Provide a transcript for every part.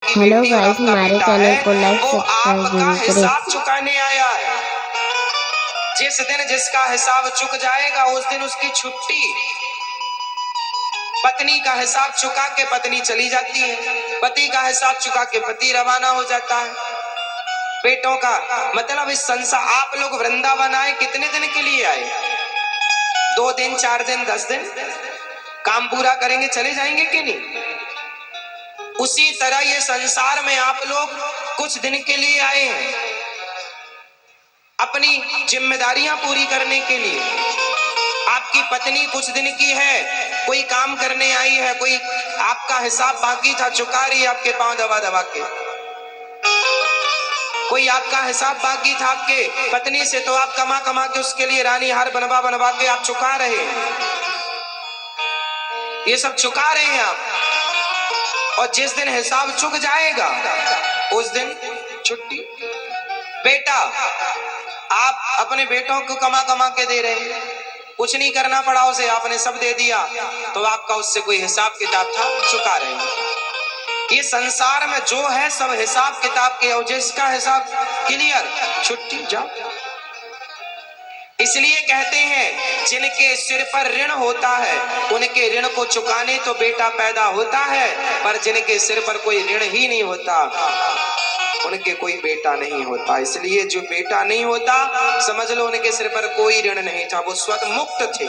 Hello guys, हमारे channel को like वो सब्सक्राइब आपका जरूर हिसाब करें। चुकाने आया है। जिस दिन जिसका हिसाब चुक जाएगा उस दिन उसकी छुट्टी। पत्नी का हिसाब चुका के पत्नी चली जाती है, पति का हिसाब चुका के पति रवाना हो जाता है। बेटों का मतलब इस संसार, आप लोग वृंदावन आए कितने दिन के लिए आए? 2 दिन, 4 दिन, 10 दिन? काम पूरा करेंगे चले जाएंगे कि नहीं? उसी तरह ये संसार में आप लोग कुछ दिन के लिए आए हैं, अपनी जिम्मेदारियां पूरी करने के लिए। आपकी पत्नी कुछ दिन की है, कोई काम करने आई है, कोई आपका हिसाब बाकी था चुका रही है आपके पांव दबा दबा के। कोई आपका हिसाब बाकी था आपके पत्नी से, तो आप कमा कमा के उसके लिए रानी हार बनवा बनवा के आप चुका रहे हैं। ये सब चुका रहे हैं आप। और जिस दिन हिसाब चुक जाएगा उस दिन छुट्टी। बेटा, आप अपने बेटों को कमा कमा के दे रहे हैं, कुछ नहीं करना पड़ा उसे, आपने सब दे दिया, तो आपका उससे कोई हिसाब किताब था चुका रहे हैं। ये संसार में जो है सब हिसाब किताब के, और जिसका हिसाब क्लियर, छुट्टी, जाओ। इसलिए कहते हैं जिनके सिर पर ऋण होता है उनके ऋण को चुकाने तो बेटा पैदा होता है, पर जिनके सिर पर कोई ऋण ही नहीं होता उनके कोई बेटा नहीं होता। इसलिए जो बेटा नहीं होता समझ लो उनके सिर पर कोई ऋण नहीं था, वो स्वतः मुक्त थे।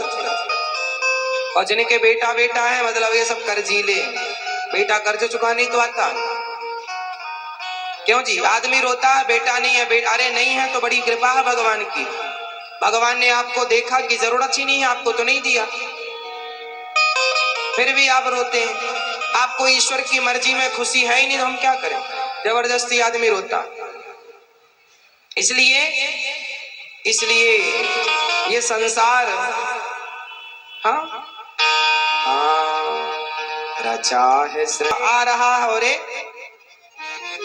और जिनके बेटा बेटा है मतलब ये सब कर्जीले, बेटा कर्ज चुकाने तो आता। क्यों जी? आदमी रोता है बेटा नहीं है, बेटा अरे नहीं है तो बड़ी कृपा है भगवान की। भगवान ने आपको देखा कि जरूरत ही नहीं है आपको, तो नहीं दिया, फिर भी आप रोते हैं। आपको ईश्वर की मर्जी में खुशी है ही नहीं तो हम क्या करें? जबरदस्ती आदमी रोता। इसलिए ये संसार हाँ रचा है आ रहा है, और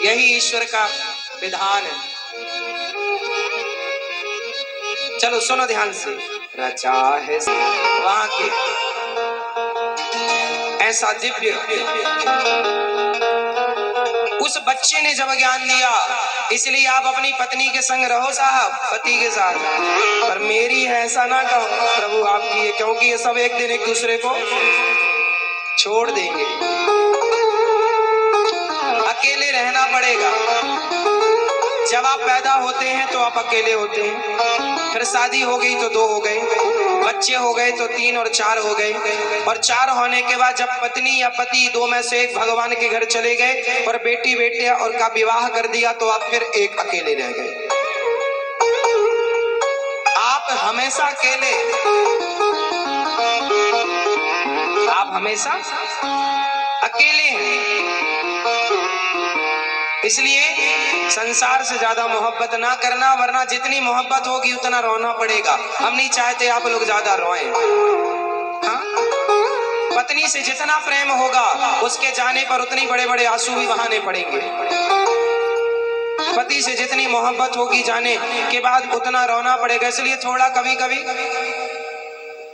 यही ईश्वर का विधान है। चलो सुनो ध्यान से, रचा है वहां के ऐसा दिव्य। उस बच्चे ने जब ज्ञान दिया, इसलिए आप अपनी पत्नी के संग रहो साहब, पति के साथ, पर मेरी है ऐसा ना कहो प्रभु आपकी है, क्योंकि ये सब एक दिन एक दूसरे को छोड़ देंगे, अकेले रहना पड़ेगा। जब आप पैदा होते हैं तो आप अकेले होते हैं, फिर शादी हो गई तो 2 हो गए, बच्चे हो गए तो 3 और 4 हो गए, और 4 होने के बाद जब पत्नी या पति 2 में से एक भगवान के घर चले गए और बेटी बेटे और का विवाह कर दिया, तो आप फिर एक अकेले रह गए। आप हमेशा अकेले, आप हमेशा अकेले हैं। इसलिए संसार से ज्यादा मोहब्बत ना करना, वरना जितनी मोहब्बत होगी उतना रोना पड़ेगा। हम नहीं चाहते आप लोग ज्यादा रोएं। हाँ? पत्नी से जितना प्रेम होगा उसके जाने पर उतनी बड़े बड़े आंसू भी बहाने पड़ेंगे। पति से जितनी मोहब्बत होगी जाने के बाद उतना रोना पड़ेगा। इसलिए थोड़ा कभी कभी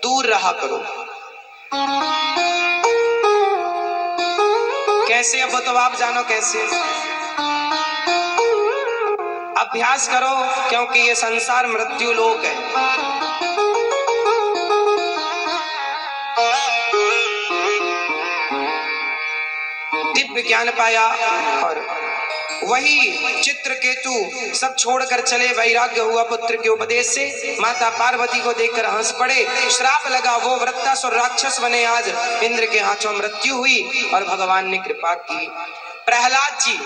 दूर रहा करो। कैसे? अब तो आप जानो कैसे। अभ्यास करो, क्योंकि ये संसार मृत्यु लोक है। दिव्य ज्ञान पाया और वही चित्रकेतु सब छोड़कर चले। वैराग्य हुआ पुत्र के उपदेश से। माता पार्वती को देखकर हंस पड़े। श्राप लगा, वो वृत्तासुर राक्षस बने। आज इंद्र के हाथों मृत्यु हुई और भगवान ने कृपा की। प्रहलाद जी,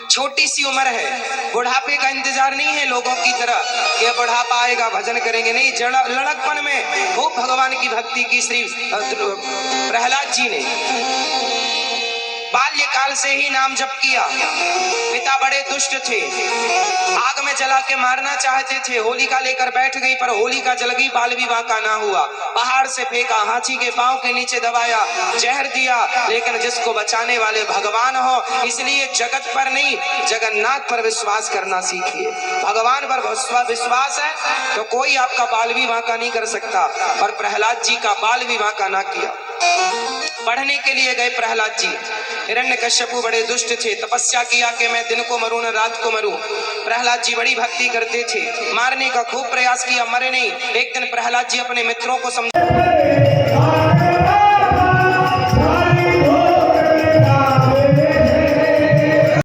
छोटी सी उम्र है, बुढ़ापे का इंतजार नहीं है लोगों की तरह कि बुढ़ापा आएगा भजन करेंगे, नहीं। लड़कपन में खूब भगवान की भक्ति की श्री प्रहलाद जी ने। बाल्यकाल से ही नाम जप किया। पिता बड़े दुष्ट थे, आग में जला के मारना चाहते थे। होलिका लेकर बैठ गई, पर होलिका जल गई, बाल विवाह का ना हुआ। पहाड़ से फेंका, हाथी के पांव के नीचे दबाया, जहर दिया, लेकिन जिसको बचाने वाले भगवान हो, इसलिए जगत पर नहीं जगन्नाथ पर विश्वास करना सीखिए। भगवान पर विश्वास है तो कोई आपका बाल विवाह का नहीं कर सकता। और प्रहलाद जी का बाल विवाह का ना किया। पढ़ने के लिए गए प्रहलाद जी, हिरण्यकश्यपु बड़े दुष्ट थे, तपस्या किया कि मैं दिन को मरूं न रात को मरूं। प्रहलाद जी बड़ी भक्ति करते थे, मारने का खूब प्रयास किया, मरे नहीं। एक दिन प्रहलाद जी अपने मित्रों को समझा